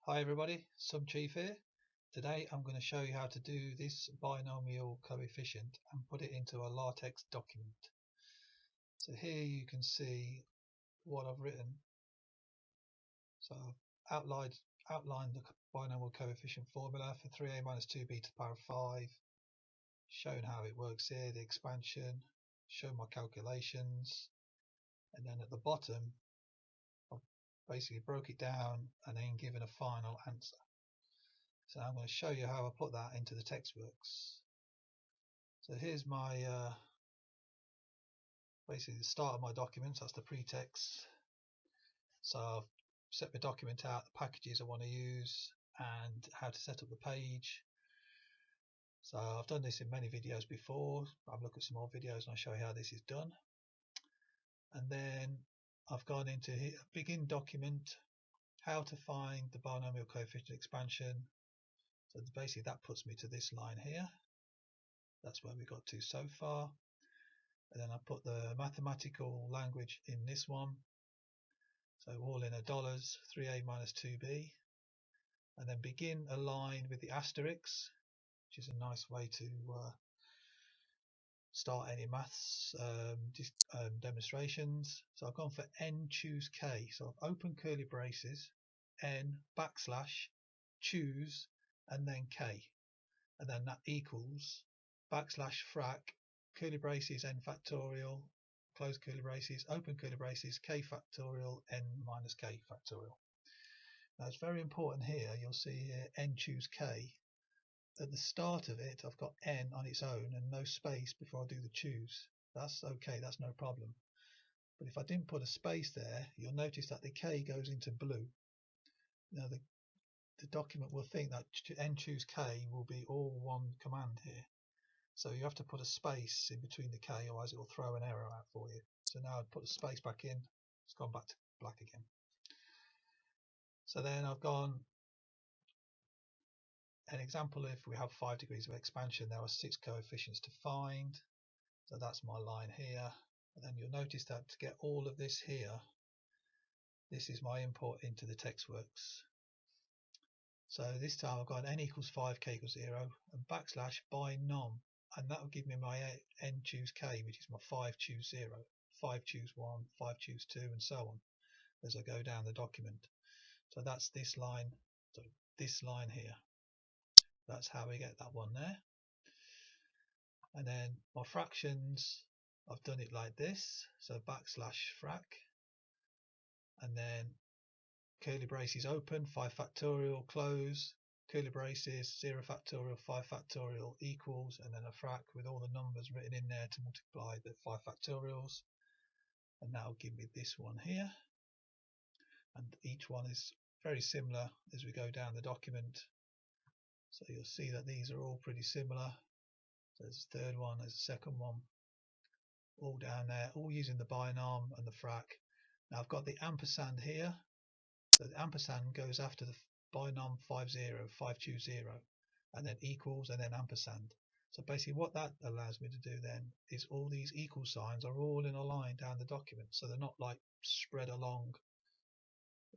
Hi everybody, Sumchief here. Today I'm going to show you how to do this binomial coefficient and put it into a LaTex document. So here you can see what I've written. So I've outlined the binomial coefficient formula for 3a minus 2b to the power of 5, shown how it works here, the expansion, shown my calculations, and then at the bottom I've basically broke it down and then given a final answer. So I'm going to show you how I put that into the Texworks. So here's my basically the start of my document. That's the pretext. So I've set my document out, the packages I want to use, and how to set up the page. So I've done this in many videos before. I've looked at some more videos and I'll show you how this is done. And then I've gone into here, begin document, how to find the binomial coefficient expansion. So basically that puts me to this line here. That's where we got to so far. And then I put the mathematical language in this one. So all in dollars, 3a minus 2b. And then begin a line with the asterisk, which is a nice way to start any maths demonstrations. So I've gone for n choose k. So I've opened curly braces, n backslash choose and then k. And then that equals backslash frac curly braces n factorial, close curly braces, open curly braces, k factorial, n minus k factorial. Now it's very important here, you'll see here n choose k. At the start of it I've got n on its own and no space before I do the choose. That's okay, that's no problem. But if I didn't put a space there, you'll notice that the k goes into blue. Now the document will think that n choose k will be all one command here. So you have to put a space in between the k, otherwise it will throw an error out for you. So now I've put the space back in, it's gone back to black again. So then I've gone an example. If we have 5 degrees of expansion, there are 6 coefficients to find. So that's my line here. And then you'll notice that to get all of this here, this is my import into the Texworks. So this time I've got n equals 5, k equals 0, and backslash binom, and that will give me my n choose k, which is my 5 choose 0, 5 choose 1, 5 choose 2, and so on as I go down the document. So that's this line, so this line here. That's how we get that one there. And then my fractions, I've done it like this, so backslash frac, and then curly braces open, 5 factorial, close, curly braces, 0 factorial, 5 factorial equals, and then a frac with all the numbers written in there to multiply the 5 factorials. And that will give me this one here. And each one is very similar as we go down the document. So you'll see that these are all pretty similar. So there's a third one, there's a second one, all down there, all using the binom and the frac. Now I've got the ampersand here. So the ampersand goes after the binom 5 0, 5 choose 0, and then equals and then ampersand. So basically what that allows me to do then is all these equal signs are all in a line down the document, so they're not like spread along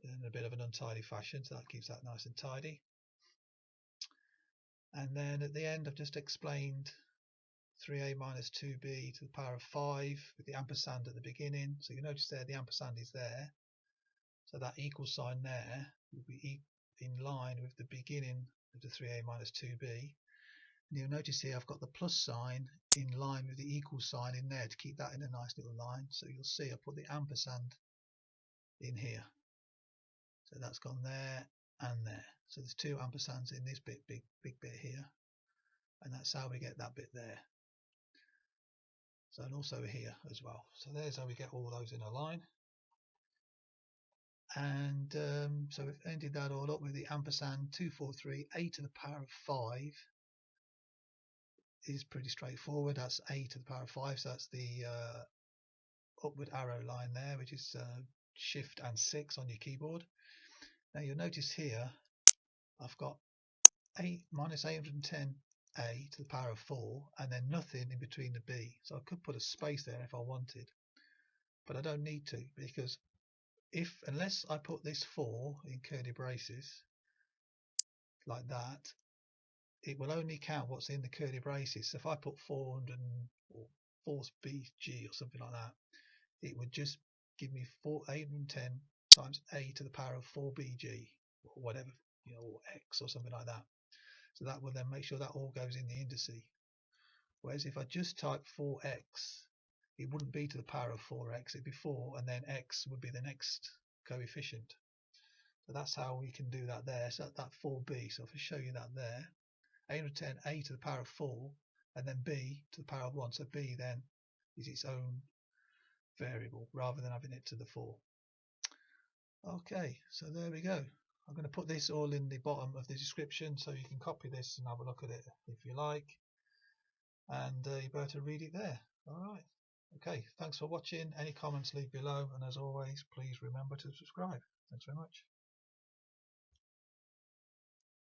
in a bit of an untidy fashion, so that keeps that nice and tidy. And then at the end I've just explained 3a minus 2b to the power of 5 with the ampersand at the beginning. So you notice there the ampersand is there. So that equal sign there will be in line with the beginning of the 3a minus 2b. And you'll notice here I've got the plus sign in line with the equal sign in there to keep that in a nice little line. So you'll see I put the ampersand in here. So that's gone there and there. So there's 2 ampersands in this big bit here. And that's how we get that bit there. So and also here as well. So there's how we get all those in a line. And so we've ended that all up with the ampersand 243 a to the power of 5 is pretty straightforward. That's a to the power of 5, so that's the upward arrow line there, which is shift and 6 on your keyboard. Now you'll notice here I've got 8 minus 810 a to the power of 4 and then nothing in between the b. So I could put a space there if I wanted, but I don't need to, because unless I put this 4 in curly braces, like that, it will only count what's in the curly braces. So if I put 400 or 4bg or something like that, it would just give me 810 times a to the power of 4bg or whatever, or x or something like that. So that will then make sure that all goes in the indices. Whereas if I just type 4x, it wouldn't be to the power of 4x, it'd be 4, and then x would be the next coefficient. So that's how we can do that there. So that 4b, so if I show you that there, 810 a to the power of 4, and then b to the power of 1. So b then is its own variable rather than having it to the 4. Okay, so there we go. I'm going to put this all in the bottom of the description so you can copy this and have a look at it if you like, and you're better to read it there. Alright, okay, thanks for watching. Any comments leave below, and as always, please remember to subscribe. Thanks very much.